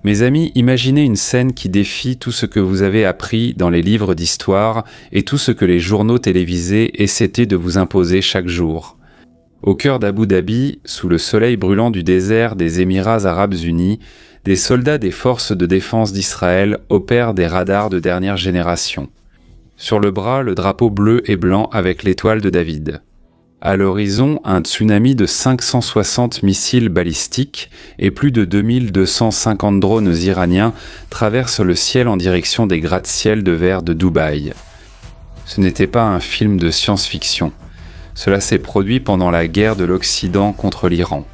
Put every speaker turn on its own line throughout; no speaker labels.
Mes amis, imaginez une scène qui défie tout ce que vous avez appris dans les livres d'histoire et tout ce que les journaux télévisés essaient de vous imposer chaque jour. Au cœur d'Abu Dhabi, sous le soleil brûlant du désert des Émirats arabes unis, des soldats des forces de défense d'Israël opèrent des radars de dernière génération. Sur le bras, le drapeau bleu et blanc avec l'étoile de David. À l'horizon, un tsunami de 560 missiles balistiques et plus de 2250 drones iraniens traversent le ciel en direction des gratte-ciel de verre de Dubaï. Ce n'était pas un film de science-fiction. Cela s'est produit pendant la guerre de l'Occident contre l'Iran.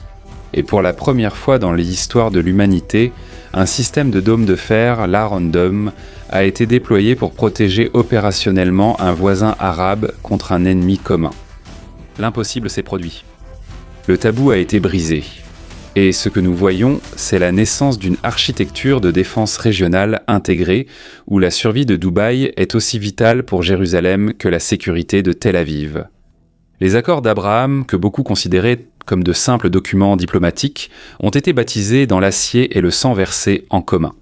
Et pour la première fois dans l'histoire de l'humanité, un système de dômes de fer, l'Iron Dome, a été déployé pour protéger opérationnellement un voisin arabe contre un ennemi commun. L'impossible s'est produit. Le tabou a été brisé. Et ce que nous voyons, c'est la naissance d'une architecture de défense régionale intégrée, où la survie de Dubaï est aussi vitale pour Jérusalem que la sécurité de Tel Aviv. Les accords d'Abraham, que beaucoup considéraient comme de simples documents diplomatiques, ont été baptisés dans l'acier et le sang versé en commun.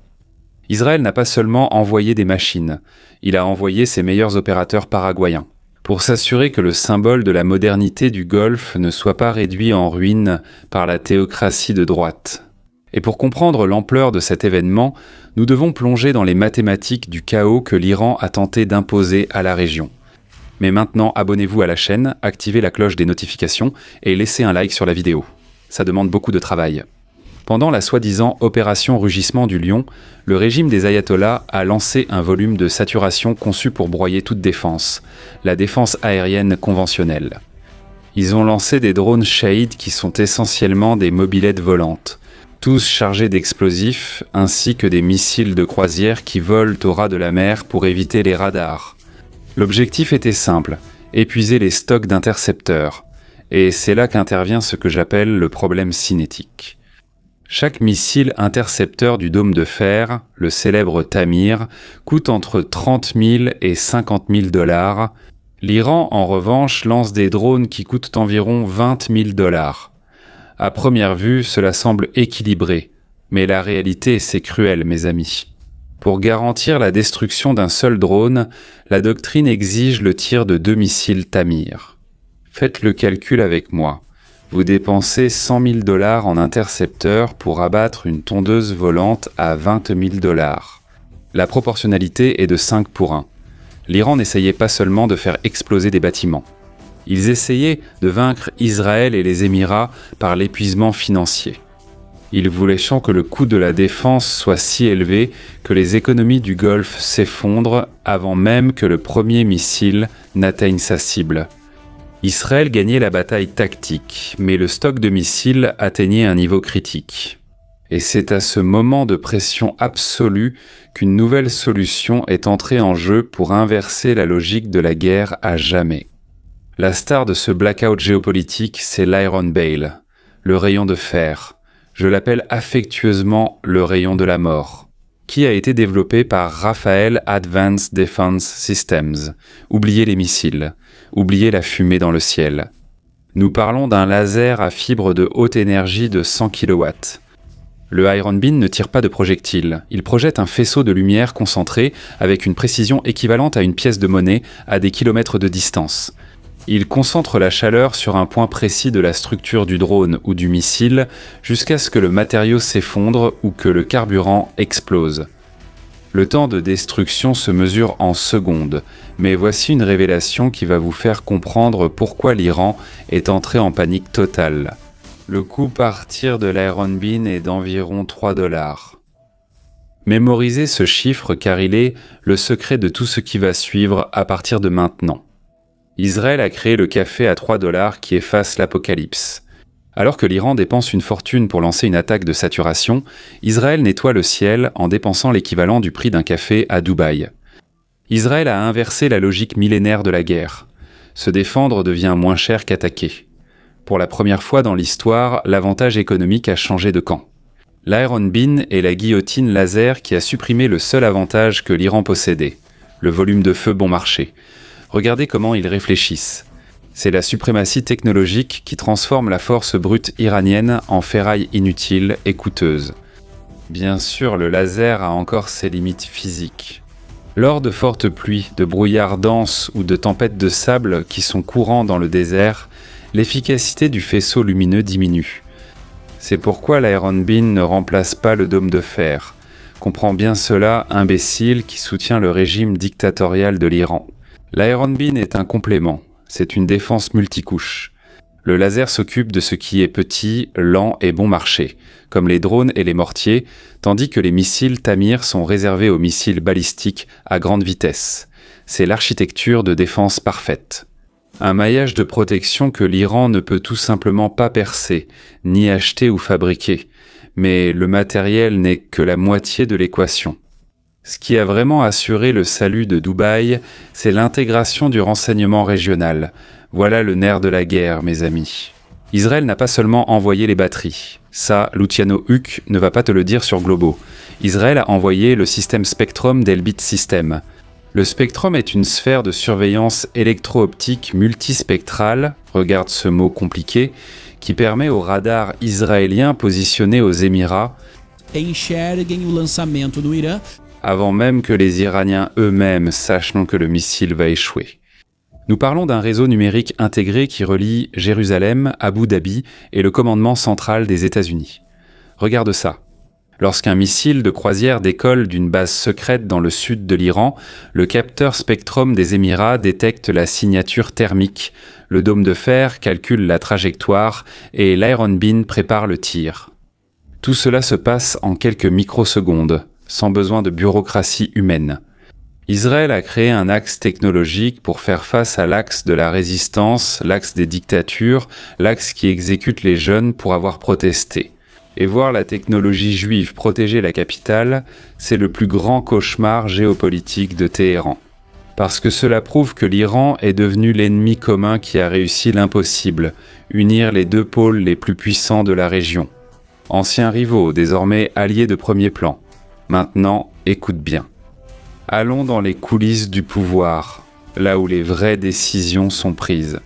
Israël n'a pas seulement envoyé des machines, il a envoyé ses meilleurs opérateurs paraguayens, pour s'assurer que le symbole de la modernité du Golfe ne soit pas réduit en ruine par la théocratie de droite. Et pour comprendre l'ampleur de cet événement, nous devons plonger dans les mathématiques du chaos que l'Iran a tenté d'imposer à la région. Mais maintenant, abonnez-vous à la chaîne, activez la cloche des notifications et laissez un like sur la vidéo. Ça demande beaucoup de travail. Pendant la soi-disant opération Rugissement du Lion, le régime des ayatollahs a lancé un volume de saturation conçu pour broyer toute défense, la défense aérienne conventionnelle. Ils ont lancé des drones Shahid qui sont essentiellement des mobylettes volantes, tous chargés d'explosifs, ainsi que des missiles de croisière qui volent au ras de la mer pour éviter les radars. L'objectif était simple, épuiser les stocks d'intercepteurs, et c'est là qu'intervient ce que j'appelle le problème cinétique. Chaque missile intercepteur du dôme de fer, le célèbre Tamir, coûte entre 30 000 et 50 000 $. L'Iran, en revanche, lance des drones qui coûtent environ 20 000 $. À première vue, cela semble équilibré, mais la réalité, c'est cruel, mes amis. Pour garantir la destruction d'un seul drone, la doctrine exige le tir de 2 missiles Tamir. Faites le calcul avec moi. Vous dépensez 100 000 $ en intercepteur pour abattre une tondeuse volante à 20 000 $. La proportionnalité est de 5 pour 1. L'Iran n'essayait pas seulement de faire exploser des bâtiments. Ils essayaient de vaincre Israël et les Émirats par l'épuisement financier. Ils voulaient que le coût de la défense soit si élevé que les économies du Golfe s'effondrent avant même que le premier missile n'atteigne sa cible. Israël gagnait la bataille tactique, mais le stock de missiles atteignait un niveau critique. Et c'est à ce moment de pression absolue qu'une nouvelle solution est entrée en jeu pour inverser la logique de la guerre à jamais. La star de ce blackout géopolitique, c'est l'Iron Bale, le rayon de fer. Je l'appelle affectueusement le rayon de la mort, qui a été développé par Rafael Advanced Defense Systems. Oubliez les missiles, oubliez la fumée dans le ciel. Nous parlons d'un laser à fibre de haute énergie de 100 kW. Le Iron Beam ne tire pas de projectiles, il projette un faisceau de lumière concentré avec une précision équivalente à une pièce de monnaie à des kilomètres de distance. Il concentre la chaleur sur un point précis de la structure du drone ou du missile jusqu'à ce que le matériau s'effondre ou que le carburant explose. Le temps de destruction se mesure en secondes, mais voici une révélation qui va vous faire comprendre pourquoi l'Iran est entré en panique totale. Le coût par tir de l'Iron Beam est d'environ 3 $. Mémorisez ce chiffre car il est le secret de tout ce qui va suivre à partir de maintenant. Israël a créé le café à 3 $ qui efface l'apocalypse. Alors que l'Iran dépense une fortune pour lancer une attaque de saturation, Israël nettoie le ciel en dépensant l'équivalent du prix d'un café à Dubaï. Israël a inversé la logique millénaire de la guerre. Se défendre devient moins cher qu'attaquer. Pour la première fois dans l'histoire, l'avantage économique a changé de camp. L'Iron Beam est la guillotine laser qui a supprimé le seul avantage que l'Iran possédait, le volume de feu bon marché. Regardez comment ils réfléchissent. C'est la suprématie technologique qui transforme la force brute iranienne en ferraille inutile et coûteuse. Bien sûr, le laser a encore ses limites physiques. Lors de fortes pluies, de brouillards denses ou de tempêtes de sable qui sont courants dans le désert, l'efficacité du faisceau lumineux diminue. C'est pourquoi l'Iron Beam ne remplace pas le dôme de fer. Comprends bien cela, imbécile qui soutient le régime dictatorial de l'Iran. L'Iron Beam est un complément, c'est une défense multicouche. Le laser s'occupe de ce qui est petit, lent et bon marché, comme les drones et les mortiers, tandis que les missiles Tamir sont réservés aux missiles balistiques à grande vitesse. C'est l'architecture de défense parfaite. Un maillage de protection que l'Iran ne peut tout simplement pas percer, ni acheter ou fabriquer. Mais le matériel n'est que la moitié de l'équation. Ce qui a vraiment assuré le salut de Dubaï, c'est l'intégration du renseignement régional. Voilà le nerf de la guerre, mes amis. Israël n'a pas seulement envoyé les batteries. Ça, Luciano Huck ne va pas te le dire sur Globo. Israël a envoyé le système Spectrum d'Elbit System. Le Spectrum est une sphère de surveillance électro-optique multispectrale, regarde ce mot compliqué, qui permet aux radars israéliens positionnés aux Émirats
enxerguem o lançamento no Irã
avant même que les Iraniens eux-mêmes sachent que le missile va échouer. Nous parlons d'un réseau numérique intégré qui relie Jérusalem, Abu Dhabi et le commandement central des États-Unis. Regarde ça. Lorsqu'un missile de croisière décolle d'une base secrète dans le sud de l'Iran, le capteur Spectrum des Émirats détecte la signature thermique, le dôme de fer calcule la trajectoire et l'Iron Beam prépare le tir. Tout cela se passe en quelques microsecondes, sans besoin de bureaucratie humaine. Israël a créé un axe technologique pour faire face à l'axe de la résistance, l'axe des dictatures, l'axe qui exécute les jeunes pour avoir protesté. Et voir la technologie juive protéger la capitale, c'est le plus grand cauchemar géopolitique de Téhéran. Parce que cela prouve que l'Iran est devenu l'ennemi commun qui a réussi l'impossible, unir les deux pôles les plus puissants de la région. Anciens rivaux, désormais alliés de premier plan. Maintenant, écoute bien. Allons dans les coulisses du pouvoir, là où les vraies décisions sont prises.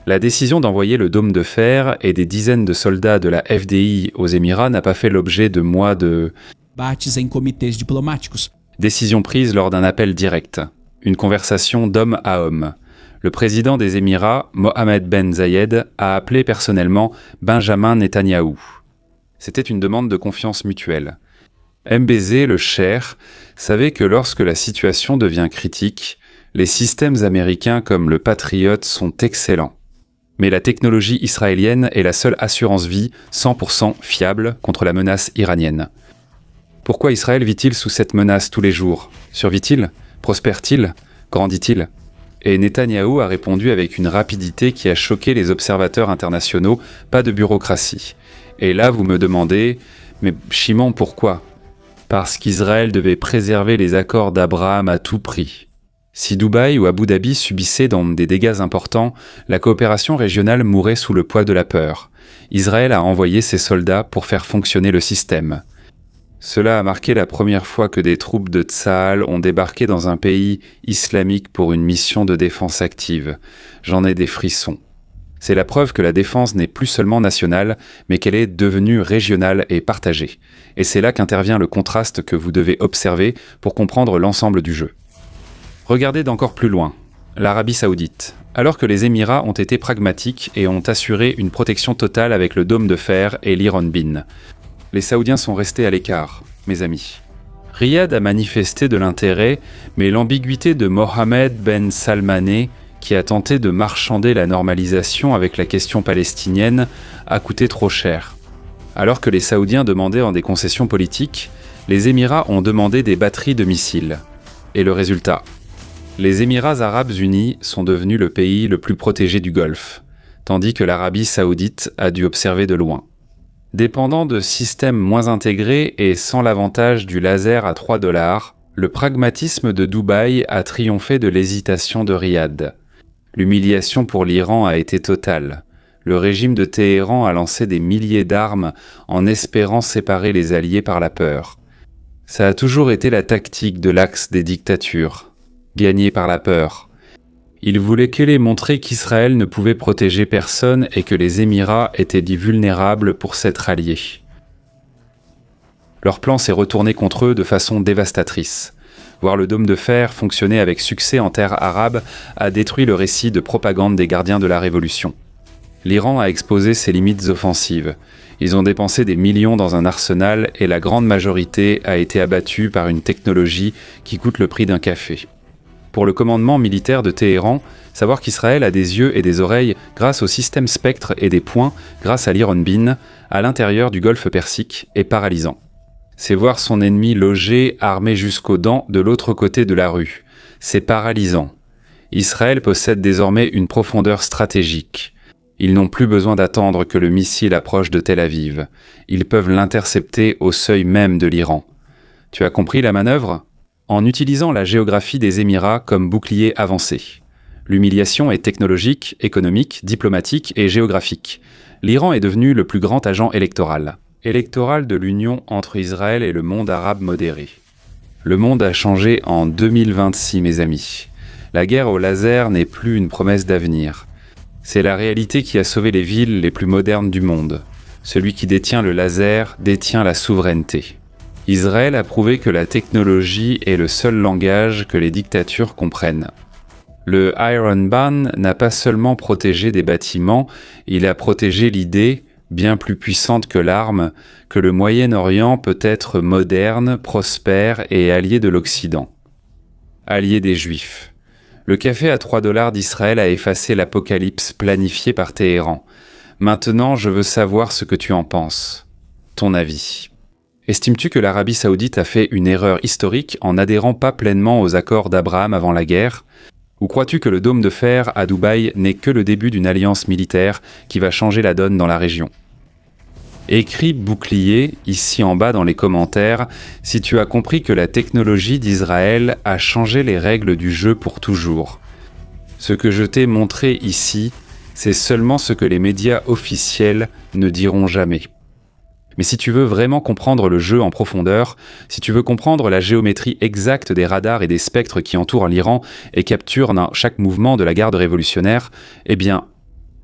La décision d'envoyer le dôme de fer et des dizaines de soldats de la FDI aux Émirats n'a pas fait l'objet de mois de
debates em comitês diplomáticos.
décision prise lors d'un appel direct, une conversation d'homme à homme. Le président des Émirats, Mohammed Ben Zayed, a appelé personnellement Benjamin Netanyahou. C'était une demande de confiance mutuelle. MBZ, le cher, savait que lorsque la situation devient critique, les systèmes américains comme le Patriot sont excellents. Mais la technologie israélienne est la seule assurance vie 100% fiable contre la menace iranienne. Pourquoi Israël vit-il sous cette menace tous les jours? Survit-il? Prospère-t-il? Grandit-il? Et Netanyahou a répondu avec une rapidité qui a choqué les observateurs internationaux, pas de bureaucratie. Et là, vous me demandez, mais Shimon, pourquoi? Parce qu'Israël devait préserver les accords d'Abraham à tout prix. Si Dubaï ou Abu Dhabi subissaient des dégâts importants, la coopération régionale mourrait sous le poids de la peur. Israël a envoyé ses soldats pour faire fonctionner le système. Cela a marqué la première fois que des troupes de Tsahal ont débarqué dans un pays islamique pour une mission de défense active. J'en ai des frissons. C'est la preuve que la défense n'est plus seulement nationale, mais qu'elle est devenue régionale et partagée. Et c'est là qu'intervient le contraste que vous devez observer pour comprendre l'ensemble du jeu. Regardez d'encore plus loin, l'Arabie Saoudite. Alors que les Émirats ont été pragmatiques et ont assuré une protection totale avec le dôme de fer et l'Iron Beam, les Saoudiens sont restés à l'écart, mes amis. Riyad a manifesté de l'intérêt, mais l'ambiguïté de Mohammed Ben Salmané, qui a tenté de marchander la normalisation avec la question palestinienne, a coûté trop cher. Alors que les Saoudiens demandaient en des concessions politiques, les Émirats ont demandé des batteries de missiles. Et le résultat? Les Émirats arabes unis sont devenus le pays le plus protégé du Golfe, tandis que l'Arabie saoudite a dû observer de loin. Dépendant de systèmes moins intégrés et sans l'avantage du laser à $3, le pragmatisme de Dubaï a triomphé de l'hésitation de Riyad. L'humiliation pour l'Iran a été totale. Le régime de Téhéran a lancé des milliers d'armes en espérant séparer les alliés par la peur. Ça a toujours été la tactique de l'axe des dictatures, gagner par la peur. Il voulait qu'elle montrer qu'Israël ne pouvait protéger personne et que les Émirats étaient dits vulnérables pour s'être alliés. Leur plan s'est retourné contre eux de façon dévastatrice. Voir le dôme de fer fonctionner avec succès en terre arabe a détruit le récit de propagande des gardiens de la Révolution. L'Iran a exposé ses limites offensives. Ils ont dépensé des millions dans un arsenal et la grande majorité a été abattue par une technologie qui coûte le prix d'un café. Pour le commandement militaire de Téhéran, savoir qu'Israël a des yeux et des oreilles grâce au système Spectre et des poings grâce à l'Iron Beam à l'intérieur du golfe Persique est paralysant. C'est voir son ennemi logé, armé jusqu'aux dents, de l'autre côté de la rue. C'est paralysant. Israël possède désormais une profondeur stratégique. Ils n'ont plus besoin d'attendre que le missile approche de Tel Aviv. Ils peuvent l'intercepter au seuil même de l'Iran. Tu as compris la manœuvre ? En utilisant la géographie des Émirats comme bouclier avancé. L'humiliation est technologique, économique, diplomatique et géographique. L'Iran est devenu le plus grand agent électoral de l'union entre Israël et le monde arabe modéré. Le monde a changé en 2026, mes amis. La guerre au laser n'est plus une promesse d'avenir. C'est la réalité qui a sauvé les villes les plus modernes du monde. Celui qui détient le laser détient la souveraineté. Israël a prouvé que la technologie est le seul langage que les dictatures comprennent. Le Iron Ban n'a pas seulement protégé des bâtiments, il a protégé l'idée, bien plus puissante que l'arme, que le Moyen-Orient peut être moderne, prospère et allié de l'Occident. Allié des Juifs. Le café à $3 d'Israël a effacé l'apocalypse planifiée par Téhéran. Maintenant, je veux savoir ce que tu en penses. Ton avis. Estimes-tu que l'Arabie Saoudite a fait une erreur historique en n'adhérant pas pleinement aux accords d'Abraham avant la guerre ? Ou crois-tu que le dôme de fer à Dubaï n'est que le début d'une alliance militaire qui va changer la donne dans la région ? Écris bouclier ici en bas dans les commentaires si tu as compris que la technologie d'Israël a changé les règles du jeu pour toujours. Ce que je t'ai montré ici, c'est seulement ce que les médias officiels ne diront jamais. Mais si tu veux vraiment comprendre le jeu en profondeur, si tu veux comprendre la géométrie exacte des radars et des spectres qui entourent l'Iran et capturent chaque mouvement de la garde révolutionnaire, eh bien,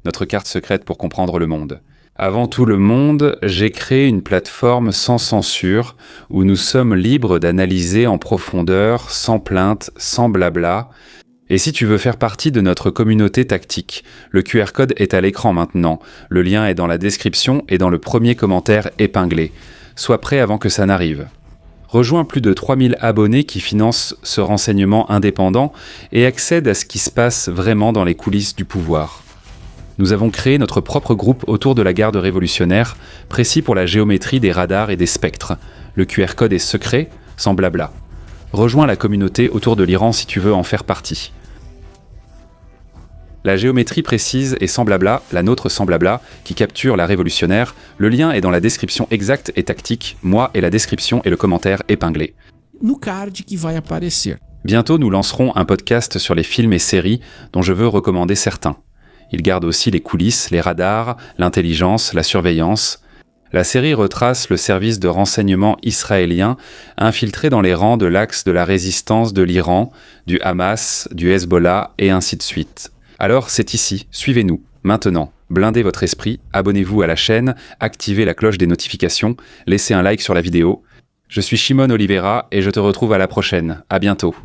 notre carte secrète pour comprendre le monde. Avant tout le monde, j'ai créé une plateforme sans censure où nous sommes libres d'analyser en profondeur, sans plainte, sans blabla. Et si tu veux faire partie de notre communauté tactique, le QR code est à l'écran maintenant. Le lien est dans la description et dans le premier commentaire épinglé. Sois prêt avant que ça n'arrive. Rejoins plus de 3000 abonnés qui financent ce renseignement indépendant et accèdent à ce qui se passe vraiment dans les coulisses du pouvoir. Nous avons créé notre propre groupe autour de la garde révolutionnaire, précis pour la géométrie des radars et des spectres. Le QR code est secret, sans blabla. Rejoins la communauté autour de l'Iran si tu veux en faire partie. La géométrie précise et sans blabla, la nôtre sans blabla, qui capture la révolutionnaire, le lien est dans la description exacte et tactique, moi et la description et le commentaire épinglé.
No card qui vai aparecer.
Bientôt, nous lancerons un podcast sur les films et séries dont je veux recommander certains. Il garde aussi les coulisses, les radars, l'intelligence, la surveillance. La série retrace le service de renseignement israélien infiltré dans les rangs de l'axe de la résistance de l'Iran, du Hamas, du Hezbollah et ainsi de suite. Alors c'est ici, suivez-nous, maintenant. Blindez votre esprit, abonnez-vous à la chaîne, activez la cloche des notifications, laissez un like sur la vidéo. Je suis Shimon Oliveira et je te retrouve à la prochaine. À bientôt.